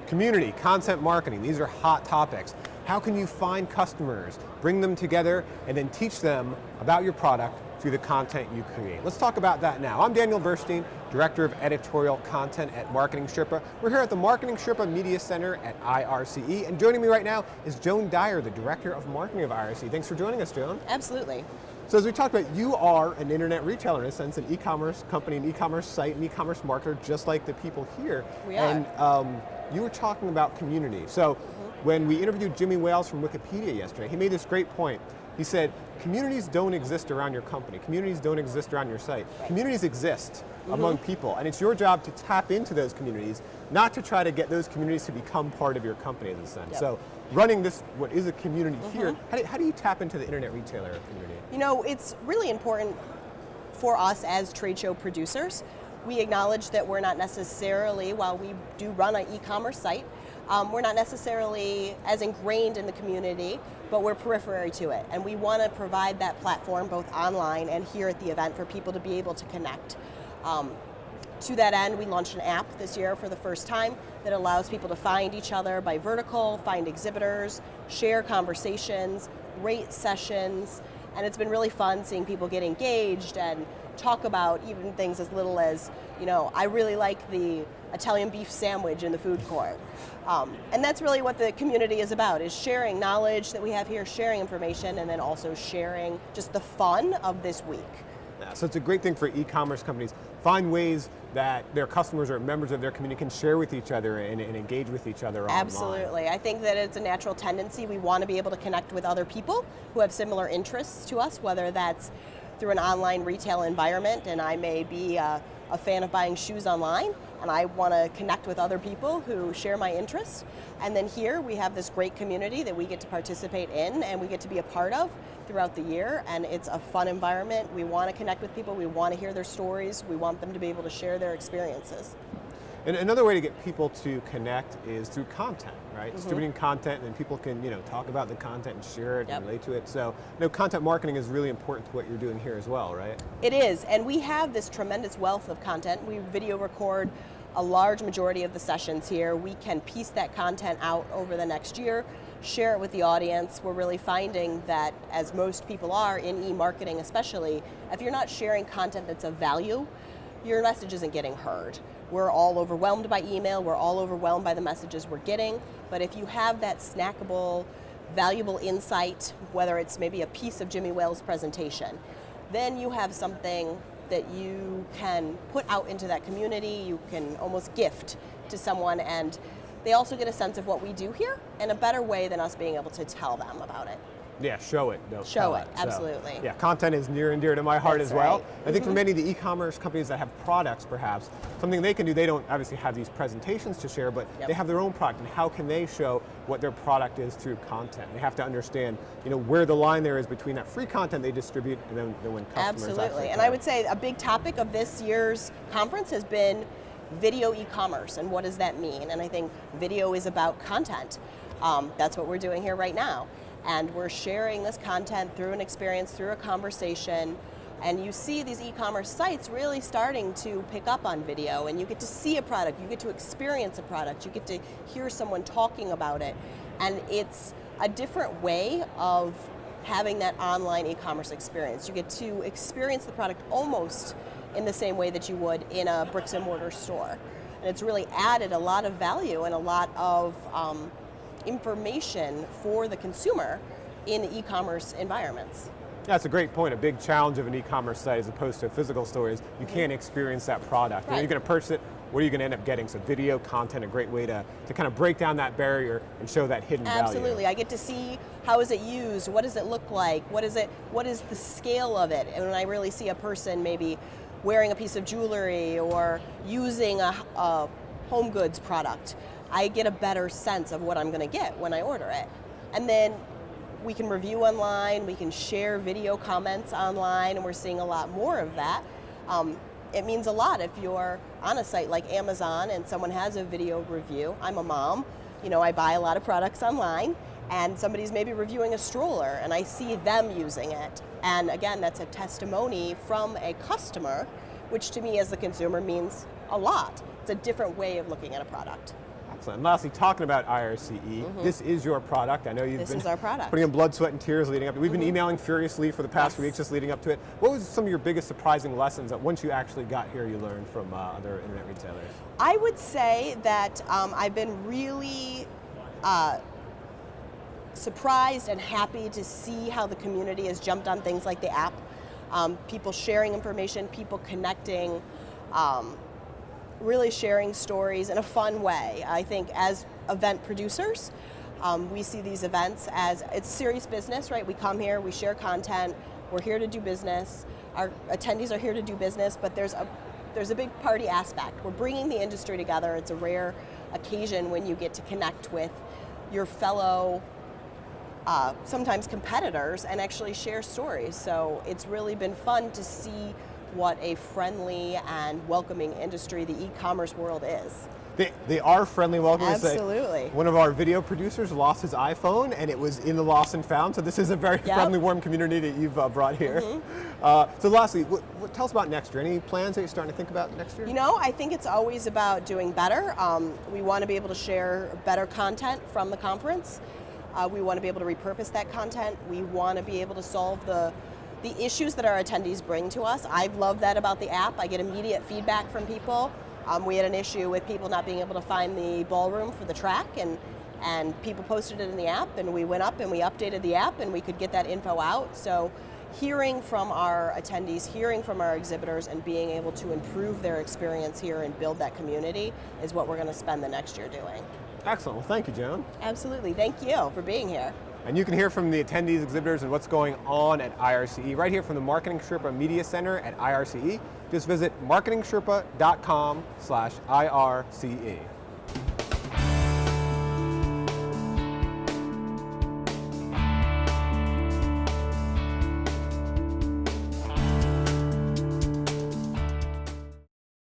Community, content marketing, these are hot topics. How can you find customers, bring them together, and then teach them about your product through the content you create? Let's talk about that now. I'm Daniel Burstein, Director of Editorial Content at MarketingSherpa. We're here at the MarketingSherpa Media Center at IRCE, and joining me right now is Joan Dyer, the Director of Marketing of IRCE. Thanks for joining us, Joan. Absolutely. So as we talked about, you are an internet retailer in a sense, an e-commerce company, an e-commerce site, an e-commerce marketer, just like the people here. We are. And you were talking about community. So when we interviewed Jimmy Wales from Wikipedia yesterday, he made this great point. He said, communities don't exist around your company. Communities don't exist around your site. Right. Communities exist among people, and it's your job to tap into those communities, not to try to get those communities to become part of your company in a sense. Yep. So running this, what is a community here, how do you tap into the internet retailer community? You know, it's really important for us as trade show producers. We acknowledge that we're not necessarily, while we do run an e-commerce site, we're not necessarily as ingrained in the community, but we're periphery to it. And we want to provide that platform both online and here at the event for people to be able to connect. To that end, we launched an app this year for the first time that allows people to find each other by vertical, find exhibitors, share conversations, rate sessions, and it's been really fun seeing people get engaged and talk about even things as little as, you know, I really like the Italian beef sandwich in the food court. And that's really what the community is about, is sharing knowledge that we have here, sharing information, and then also sharing just the fun of this week. Yeah, so it's a great thing for e-commerce companies. Find ways that their customers or members of their community can share with each other and engage with each other online. Absolutely. I think that it's a natural tendency. We want to be able to connect with other people who have similar interests to us, whether that's through an online retail environment, and I may be a fan of buying shoes online, and I want to connect with other people who share my interests. And then here we have this great community that we get to participate in and we get to be a part of throughout the year, and it's a fun environment. We want to connect with people, we want to hear their stories, we want them to be able to share their experiences. And another way to get people to connect is through content, right? Distributing content, and people can, you know, talk about the content and share it and relate to it. So, you know, content marketing is really important to what you're doing here as well, right? It is, and we have this tremendous wealth of content. We video record a large majority of the sessions here. We can piece that content out over the next year, share it with the audience. We're really finding that, as most people are in e-marketing especially, if you're not sharing content that's of value, your message isn't getting heard. We're all overwhelmed by email, we're all overwhelmed by the messages we're getting, but if you have that snackable, valuable insight, whether it's maybe a piece of Jimmy Wales' presentation, then you have something that you can put out into that community, you can almost gift to someone, and they also get a sense of what we do here in a better way than us being able to tell them about it. Yeah, show it. Show it, absolutely. So, yeah, content is near and dear to my heart as well. Right. I think for many of the e-commerce companies that have products, perhaps, something they can do, they don't obviously have these presentations to share, but they have their own product, and how can they show what their product is through content? They have to understand, you know, where the line there is between that free content they distribute and then when customers Absolutely, and I would say a big topic of this year's conference has been video e-commerce, and what does that mean? And I think video is about content. That's what we're doing here right now. And we're sharing this content through an experience, through a conversation, and you see these e-commerce sites really starting to pick up on video, and you get to see a product, you get to experience a product, you get to hear someone talking about it, and it's a different way of having that online e-commerce experience. You get to experience the product almost in the same way that you would in a bricks and mortar store. And it's really added a lot of value and a lot of information for the consumer in e-commerce environments. That's a great point. A big challenge of an e-commerce site as opposed to a physical store is you can't experience that product. Right. You're going to purchase it, what are you going to end up getting? So video content, a great way to kind of break down that barrier and show that hidden value. Absolutely. I get to see how is it used, what does it look like, what is the scale of it, and when I really see a person maybe wearing a piece of jewelry or using a home goods product, I get a better sense of what I'm going to get when I order it. And then we can review online, we can share video comments online, and we're seeing a lot more of that. It means a lot if you're on a site like Amazon and someone has a video review. I'm a mom, you know, I buy a lot of products online, and somebody's maybe reviewing a stroller and I see them using it. And again, that's a testimony from a customer, which to me as the consumer means a lot. It's a different way of looking at a product. Excellent. And lastly, talking about IRCE, this is your product. I know you've been is our product. putting in blood, sweat, and tears leading up. We've been emailing furiously for the past weeks just leading up to it. What was some of your biggest surprising lessons that once you actually got here you learned from other internet retailers? I would say that I've been really surprised and happy to see how the community has jumped on things like the app. People sharing information, people connecting, really sharing stories in a fun way. I think as event producers, we see these events as it's serious business, right? We come here, we share content, we're here to do business. Our attendees are here to do business, but there's a big party aspect. We're bringing the industry together. It's a rare occasion when you get to connect with your fellow sometimes competitors and actually share stories. So it's really been fun to see what a friendly and welcoming industry the e-commerce world is. They are friendly, welcoming. Absolutely. One of our video producers lost his iPhone and it was in the lost and found, so this is a very friendly, warm community that you've brought here. So lastly, tell us about next year. Any plans that you're starting to think about next year? You know, I think it's always about doing better. We want to be able to share better content from the conference. We want to be able to repurpose that content. We want to be able to solve the issues that our attendees bring to us. I love that about the app. I get immediate feedback from people. We had an issue with people not being able to find the ballroom for the track, and people posted it in the app, and we went up and we updated the app and we could get that info out. So hearing from our attendees, hearing from our exhibitors, and being able to improve their experience here and build that community is what we're going to spend the next year doing. Excellent. Well, thank you, Joan. Absolutely. Thank you for being here. And you can hear from the attendees, exhibitors, and what's going on at IRCE right here from the MarketingSherpa Media Center at IRCE. Just visit marketingsherpa.com/IRCE.